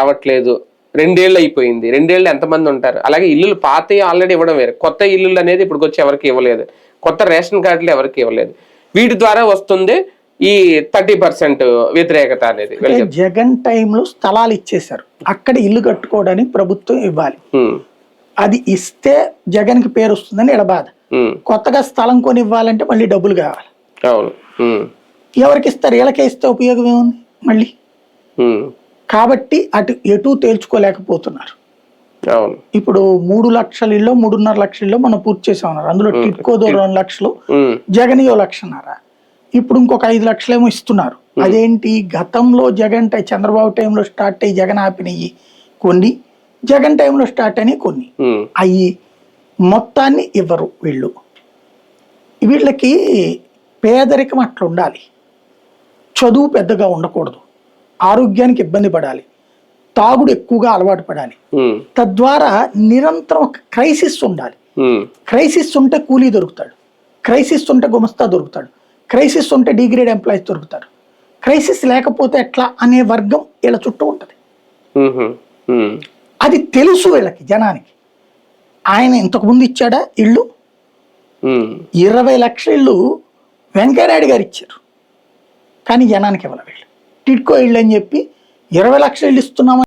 రావట్లేదు, 2 ఏళ్ళు అయిపోయింది, 2 ఏళ్ళు ఎంతమంది ఉంటారు? అలాగే ఇల్లులు పాత ఆల్రెడీ ఇవ్వడం వేరు, కొత్త ఇల్లులు అనేది ఇప్పుడు వచ్చి ఎవరికి ఇవ్వలేదు, కొత్త రేషన్ కార్డులు ఎవరికి ఇవ్వలేదు. వీటి ద్వారా వస్తుంది ఈ 30% వ్యతిరేకత అనేది. జగన్ టైంలో స్థలాలు ఇచ్చేశారు, అక్కడ ఇల్లు కట్టుకోవడానికి ప్రభుత్వం ఇవ్వాలి, అది ఇస్తే జగన్ కి పేరు వస్తుందని ఇలా బాధ. కొత్తగా స్థలం కొని ఇవ్వాలంటే మళ్ళీ డబ్బులు కావాలి. అవును, ఎవరికి ఇస్తారు? వీళ్ళకే ఇస్తే ఉపయోగం ఏముంది మళ్ళీ? కాబట్టి అటు ఎటు తేల్చుకోలేకపోతున్నారు. ఇప్పుడు 3 లక్షల ఇల్లు 3.5 లక్షల ఇల్లు మనం పూర్తి చేసామన్నారు, అందులో టిట్కో 2 లక్షలు, జగన్ 1.5 లక్షన్నర, ఇప్పుడు ఇంకొక 5 లక్షలేమో ఇస్తున్నారు. అదేంటి? గతంలో జగన్ చంద్రబాబు టైంలో స్టార్ట్ అయ్యి జగన్ ఆపినవి కొన్ని, జగన్ టైంలో స్టార్ట్ అయినాయి కొన్ని, అయ్యి మొత్తాన్ని ఇవ్వరు వీళ్ళు. వీళ్ళకి పేదరికం అట్లా ఉండాలి, చదువు పెద్దగా ఉండకూడదు, ఆరోగ్యానికి ఇబ్బంది పడాలి, తాగుడు ఎక్కువగా అలవాటు పడాలి, తద్వారా నిరంతరం ఒక క్రైసిస్ ఉండాలి. క్రైసిస్ ఉంటే కూలీ దొరుకుతాడు, క్రైసిస్ ఉంటే గుమస్తా దొరుకుతాడు, క్రైసిస్ ఉంటే డిగ్రేడ్ ఎంప్లాయీస్ దొరుకుతారు, క్రైసిస్ లేకపోతే ఎట్లా అనే వర్గం వీళ్ళ చుట్టూ ఉంటది. అది తెలుసు వీళ్ళకి, జనానికి. ఆయన ఇంతకు ముందు ఇచ్చాడా ఇళ్ళు? 20 లక్షల ఇళ్ళు వెంకయ్యనాయుడు గారు ఇచ్చారు, కానీ జనానికి ఇవ్వాలి. వీళ్ళు టిట్కో ఇళ్ళు అని చెప్పి 20 లక్షల ఇళ్ళు ఇస్తున్నామని